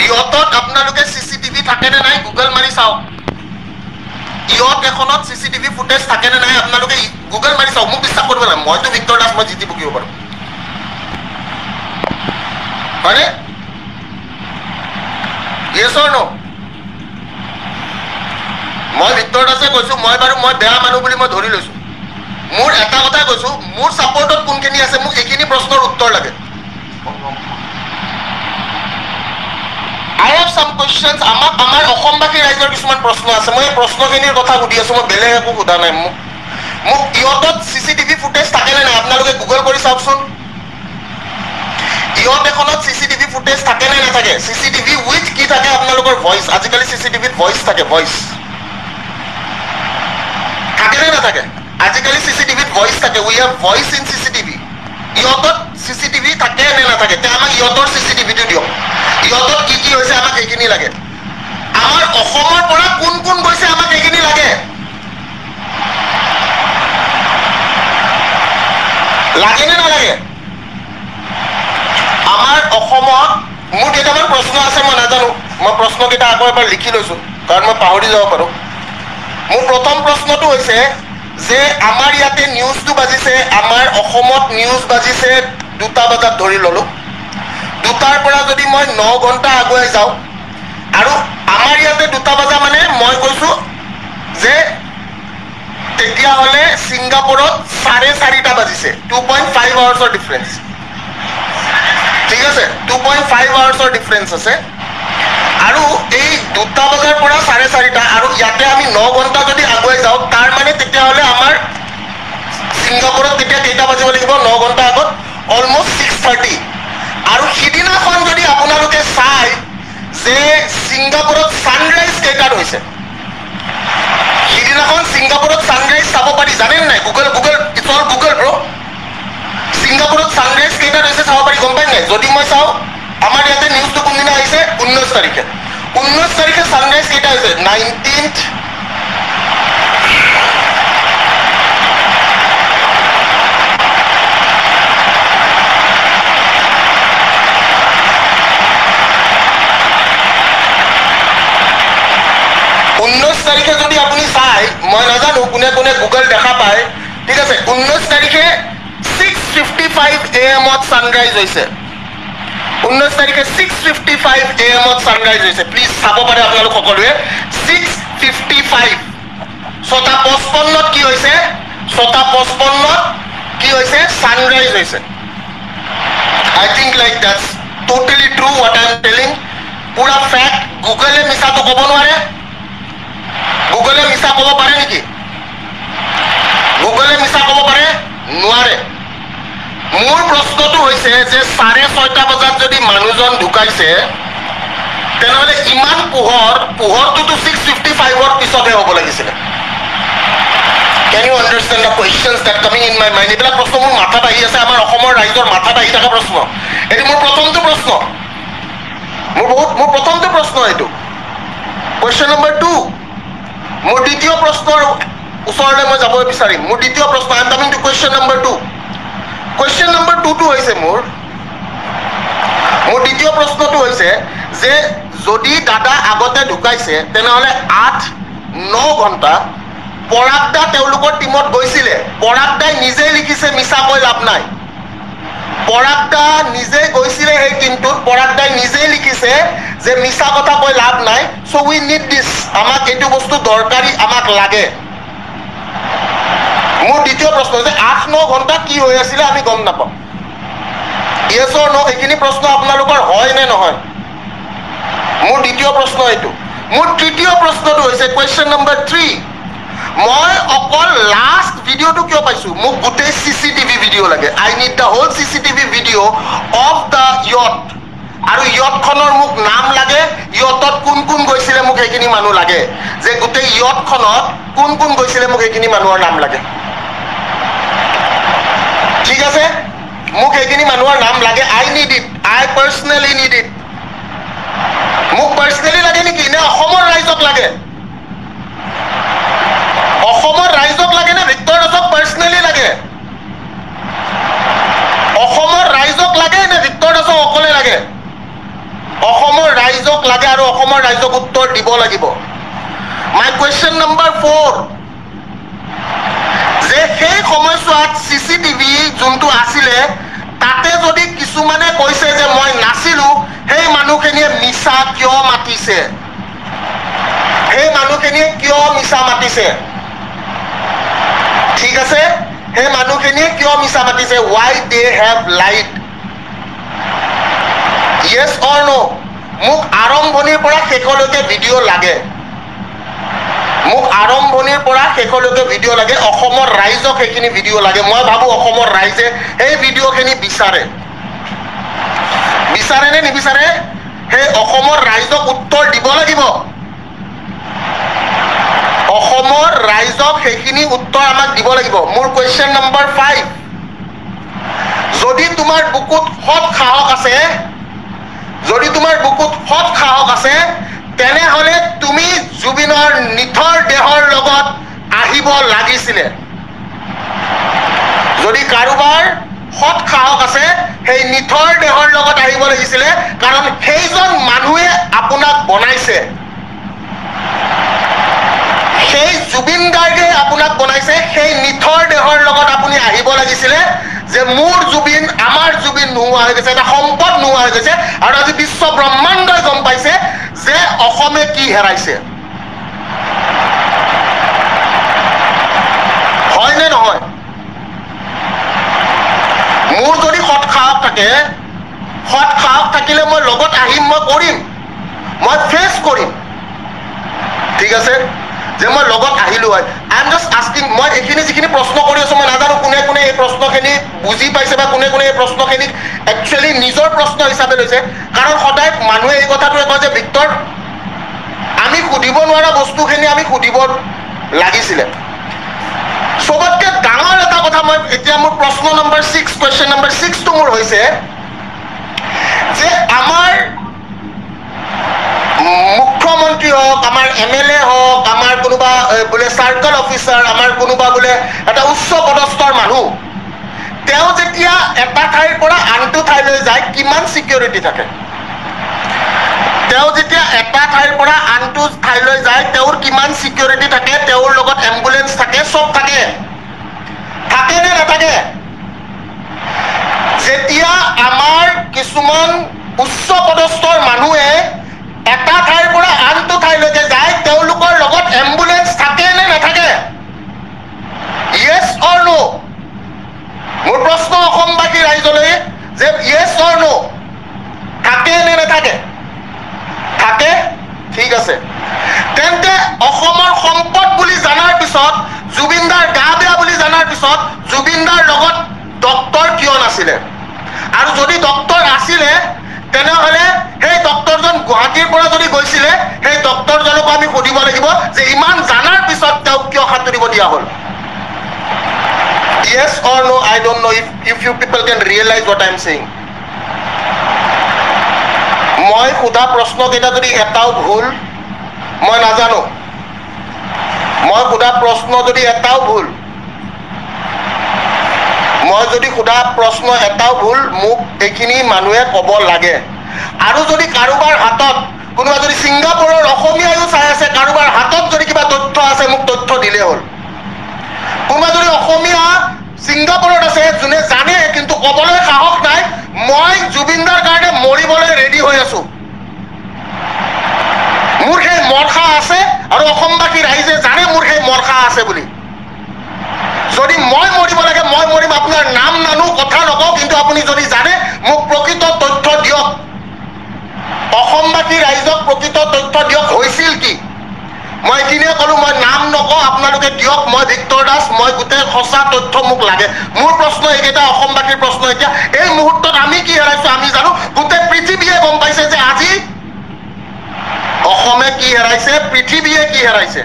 ইয়তত আপোনালোকে সিসিটিভি থাকে নে নাই গুগল মাৰি চাওক ইয়ত এখনত সিসিটিভি ফুটেজ থাকে নে নাই আপোনালোকে গুগল মাৰি চাওক মোক বিশ্বাস কৰিব লাগে মইতো ভিক্টৰ দাস মই জিতি বকিব পাৰো হয়নে yes or no মই ভিক্টৰ দাসে কৈছো মই বাৰু মই বেয়া মানুহ বুলি মই ধৰি লৈছো মোৰ এটা কথা কৈছো মোৰ সাপোৰ্টত কোনখিনি আছে মোক এখিনি প্ৰশ্নৰ উত্তৰ লাগে I have some questions আমাৰ অসমবাসী ৰাইজৰ কিছুমান প্ৰশ্ন আছে মই প্ৰশ্নখিনিৰ কথা সুধি আছো মই বেলেগ একো সুধা নাই মোক ইয়তত সিসিটিভি ফুটেজ থাকে নে নাই আপোনালোকে গুগল কৰি চাওকচোন ইয়ত এখনত সিসিটিভি ফুটেজ থাকে নে নাথাকে সিসিটিভি উইথ কি থাকে আপোনালোকৰ ভয়েস আজিকালি সিসিটিভিত ভয়েস থাকে ভয়েস থাকে নে নাথাকে আজিকালি সিসিটিভিত ভয়েস থাকে we have voice in CCTV ইয়তত সিসিটিভি থাকে নে নাথাকে তে আমাক ইয়তৰ সিসিটিভিটো দিয়ক ইয়তত কি কি হৈছে আমাক এইখিনি লাগে আমাৰ অসমৰ পৰা কোন কোন গৈছে আমাক এইখিনি লাগে লাগে নে নালাগে আমাৰ অসমত মোৰ কেইটামান প্ৰশ্ন আছে মই নাজানো মই প্ৰশ্নকেইটা আকৌ এবাৰ লিখি লৈছো কাৰণ মই পাহৰি যাব পাৰো মোৰ প্ৰথম প্ৰশ্নটো হৈছে যে আমাৰ ইয়াতে নিউজটো বাজিছে আমাৰ অসমত নিউজ বাজিছে 2টা বজাত ধৰি ললো 2টাৰ পৰা যদি মই 9 ঘণ্টা আগুৱাই যাওঁ আৰু আমাৰ ইয়াতে 2টা বজা মানে মই কৈছো যে তেতিয়া হলে সিঙ্গাপুৰত 4:30টা বাজিছে 2.5 আৱাৰ্ছৰ ডিফাৰেন্স ঠিক আছে 2.5 আৱাৰ্ছৰ ডিফাৰেন্স আছে আৰু এই 2টা বজাৰ পৰা 4:30টা আৰু ইয়াতে আমি 9 ঘণ্টা যদি আগুৱাই যাওঁ তাৰ মানে তেতিয়া হলে আমাৰ সিঙ্গাপুৰত তেতিয়া কেইটা বাজিব লাগিব 9 ঘণ্টা আগত অলমোস্ট 6:30 আৰু সিদিনাখন যদি আপোনালোকে চাই যে সিঙ্গাপুৰত সানৰাইজ কেইটাত হৈছে সিদিনাখন সিঙ্গাপুৰত সানৰাইজ চাব পাৰি জানেন নাই Google it's all Google bro সিঙ্গাপুৰত সানৰাইজ কেইটাত হৈছে চাব পাৰি গম পাই নাই যদি মই চাও আমাৰ ইয়াতে নিউজটো কোনদিনা আহিছে 19 তাৰিখে সানৰাইজ কেইটা হৈছে 19th তারিখে যদি আপনি চাই মই নাজানো কোনে কোনে গুগল দেখা পায় ঠিক আছে 19 তারিখে 6:55 AM সানরাইজ হইছে 19 তারিখে 6:55 AM সানরাইজ হইছে প্লিজ চাব পাৰে আপোনালোক সকলোৱে 6:55 7:55 কি হইছে 7:55 কি হইছে সানরাইজ হইছে I think like that's totally true what I am telling পুরা ফ্যাক্ট গুগলে মিছাটো ক'ব নোৱাৰে গুগলে মিছা ক'ব পাৰে নেকি গুগলে মিছা ক'ব পাৰে নোৱাৰে মোৰ প্ৰশ্নটো হৈছে যে 6:30 বজাত যদি মানুহজন ঢুকাইছে তেনেহলে ইমান পোহৰটোতো 6:55 পিছতহে হ'ব লাগিছিলে Can you understand the questions that coming in my mind? এইবিলাক প্ৰশ্ন মোৰ মাথাত আহি আছে আমাৰ অসমৰ ৰাইজৰ মাথাত আহি থকা প্ৰশ্ন এটো মোৰ প্ৰথমটো প্ৰশ্ন মোৰ প্ৰথমটো প্ৰশ্ন এটো question number 2 মোৰ দ্বিতীয় প্ৰশ্নৰ উত্তৰলৈ মই যাব বিচাৰিম মোৰ দ্বিতীয় প্ৰশ্ন I am coming to question number 2 টো হৈছে মোৰ দ্বিতীয় প্ৰশ্নটো হৈছে যে যদি দাদা আগতে ঢুকাইছে তেনেহলে 8-9 ঘণ্টা পৰাগদা তেওঁলোকৰ টিমত গৈছিলে পৰাগদাই নিজে লিখিছে মিছা কৈ লাভ নাই পৰাগদা নিজে গৈছিলে এই টিমটোত পৰাগদাই নিজে লিখিছে যে মিছা কথা কৈ লাভ নাই সো উই নিড দিস আমাক এইটো বস্তু দৰকাৰী আমাক লাগে মোৰ দ্বিতীয় প্ৰশ্ন যে 8-9 ঘণ্টা কি হৈ আছিল আমি গম নাপাওঁ yes or no এইখিনি প্ৰশ্ন আপোনালোকৰ হয় নে নহয় মোৰ দ্বিতীয় প্ৰশ্ন এইটো মোৰ তৃতীয় প্ৰশ্নটো হৈছে question number 3 মই অকল লাষ্ট ভিডিওটো কিয় পাইছো মোক গোটেই সিসিটিভি ভিডিও লাগে I need the whole CCTV video of the yacht আৰু yachtখনৰ মোক নাম লাগে yachtত কোন গৈছিলে মোক এইখিনি মানুহ লাগে যে গোটেই yachtখনত কোন গৈছিলে মোক এইখিনি মানুহৰ নাম লাগে ঠিক আছে মোক এইখিনি মানুহৰ নাম লাগে I need it I personally need it মোক personally লাগে নেকি নে অসমৰ ৰাইজক লাগে অসমৰ ৰাইজক লাগে নে ভিক্টৰ দাসক পাৰ্সোনালি লাগে অসমৰ ৰাইজক লাগে নে ভিক্টৰ দাসক অকলে লাগে অসমৰ ৰাইজক ৰাইজক লাগে আৰু অসমৰ ৰাইজক উত্তৰ দিব লাগিব মাই কোৱেশ্চন নম্বৰ 4 যে সেই সময়ছোৱাত চিচিটিভি যোনটো আছিলে তাতে যদি কিছুমানে কৈছে যে মই নাছিলো সেই মানুহখিনিয়ে মিছা কিয় মাতিছে সেই মানুহখিনিয়ে কিয় মিছা মাতিছে ঠিক আছে সেই মানুহখিনিয়ে কিয় মিছা মাতিছে why they have lied yes or no মোক আৰম্ভণিৰ পৰা শেষলৈকে ভিডিঅ' লাগে মোক আৰম্ভণিৰ পৰা শেষলৈকে ভিডিঅ' লাগে অসমৰ ৰাইজক সেইখিনি ভিডিঅ' লাগে মই ভাবো অসমৰ ৰাইজে এই ভিডিঅ'খিনি বিচাৰে নে নিবিচাৰে সেই অসমৰ ৰাইজক উত্তৰ দিব লাগিব অসমৰ ৰাইজক সেইখিনি উত্তৰ আমাক দিব লাগিব মোৰ কোৱেশ্চন নম্বৰ 5 যদি তোমাৰ বুকুত সৎ সাহস আছে যদি তোমাৰ বুকুত সৎ সাহস আছে তেনেহলে তুমি জুবিনৰ নিথৰ দেহৰ লগত আহিব লাগিছিলে যদি কাৰোবাৰ সৎ সাহস আছে সেই নিথৰ দেহৰ লগত আহিব লাগিছিলে কাৰণ সেইজন মানুহে আপোনাক বনাইছে সেই জুবিন গাৰ্গে আপোনাক বনাইছে সেই নিথৰ দেহৰ লগত আপুনি আহিব লাগিছিলে যে মোৰ জুবিন আমাৰ জুবিন নোহোৱা হৈ গৈছে এটা সম্পদ নোহোৱা হৈ গৈছে আৰু আজি বিশ্ব ব্ৰহ্মাণ্ডই গম পাইছে যে অসমে কি হেৰাইছে হয় নে নহয় মোৰ যদি সৎ সাহস থাকিলে মই লগত আহিম মই কৰিম মই ফেচ কৰিম ঠিক আছে যে মই লগত আহিলো হয় আই এম জাষ্ট আস্কিং মই এইখিনি যিখিনি প্ৰশ্ন কৰি আছো মই নাজানো কোনে কোনে এই প্ৰশ্নখিনি বুজি পাইছে বা কোনে কোনে এই প্ৰশ্নখিনিক একচুৱেলি নিজৰ প্ৰশ্ন হিচাপে লৈছে কাৰণ সদায় মানুহে এই কথাটোৱে কয় যে ভিক্টৰ আমি সুধিব নোৱাৰা বস্তুখিনি আমি সুধিব লাগিছিলে সবতকে ডাঙৰ এটা কথা মই এতিয়া মোৰ প্ৰশ্ন নম্বৰ 6 কোৱেশ্চন নম্বৰ 6 টো মোৰ হৈছে যে আমাৰ মুখ্যমন্ত্ৰী হোক আমাৰ এমএলএ হোক আমাৰ কোনোবা বোলে সাৰ্কেল অফিচাৰ আমাৰ কোনোবা বোলে এটা উচ্চ পদস্থৰ মানুহ তেওঁ যেতিয়া এটা ঠাইৰ পৰা আনটো ঠাইলৈ যায় কিমান সিকিউৰিটি থাকে তেওঁ যেতিয়া এটা ঠাইৰ পৰা আনটো ঠাইলৈ যায় তেওঁৰ কিমান সিকিউৰিটি থাকে তেওঁৰ লগত এম্বুলেন্স থাকে সব থাকে নে নাথাকে যেতিয়া আমাৰ কিছুমান উচ্চ পদস্থৰ মানুহে এটা ঠাইৰ পৰা আনটো ঠাইলৈকে যায় তেওঁলোকৰ লগত এম্বুলেন্স থাকে নে নাথাকে yes or no মোৰ প্ৰশ্ন অসমবাসী ৰাইজলৈ যে yes or no থাকে নে নাথাকে থাকে ঠিক আছে তেন্তে অসমৰ সম্পদ বুলি জানাৰ পিছত জুবিনদাৰ গা বেয়া বুলি জানাৰ পিছত জুবিনদাৰ লগত ডক্টৰ কিয় নাছিলে আৰু যদি ডক্টৰ আছিলে তেনেহলে সেই ডক্টৰজন গুৱাহাটীৰ পৰা যদি গৈছিলে সেই ডক্টৰজনক আমি সুধিব লাগিব যে ইমান জানাৰ পিছত তেওঁ কিয় সাঁতুৰিব দিয়া হ'ল yes or no I don't know if you people can realize what I am saying মই সোধা প্ৰশ্ন কেইটা যদি এটাও ভুল মই নাজানো মই সোধা প্ৰশ্ন যদি এটাও ভুল মই যদি সোধা প্ৰশ্ন এটাও ভুল মোক এইখিনি মানুহে ক'ব লাগে আৰু যদি কাৰোবাৰ হাতত কোনোবা যদি সিংগাপুৰৰ অসমীয়ায়ো চাই আছে কাৰোবাৰ হাতত যদি কিবা তথ্য আছে মোক তথ্য দিলে হ'ল কোনোবা যদি অসমীয়া সিংগাপুৰত আছে যোনে জানে কিন্তু ক'বলৈ সাহস নাই মই জুবিনদাৰ কাৰণে মৰিবলৈ ৰেডি হৈ আছো মোৰ সেই মৰখা আছে আৰু অসমবাসী ৰাইজে জানে মোৰ সেই মৰখা আছে বুলি যদি মই মৰিব লাগে মই মৰিম আপোনাৰ নাম নানো কথা নকওঁ কিন্তু আপুনি যদি জানে মোক প্ৰকৃত তথ্য দিয়ক অসমবাসী ৰাইজক প্ৰকৃত তথ্য দিয়ক হৈছিল কি মই এইখিনিয়ে ক'লো মই নাম নকওঁ আপোনালোকে দিয়ক মই ভিক্টৰ দাস মই গোটেই সঁচা তথ্য মোক লাগে মোৰ প্ৰশ্ন এইকেইটা অসমবাসীৰ প্ৰশ্ন এতিয়া এই মুহূৰ্তত আমি কি হেৰাইছো আমি জানো গোটেই পৃথিৱীয়ে গম পাইছে যে আজি অসমে কি হেৰাইছে পৃথিৱীয়ে কি হেৰাইছে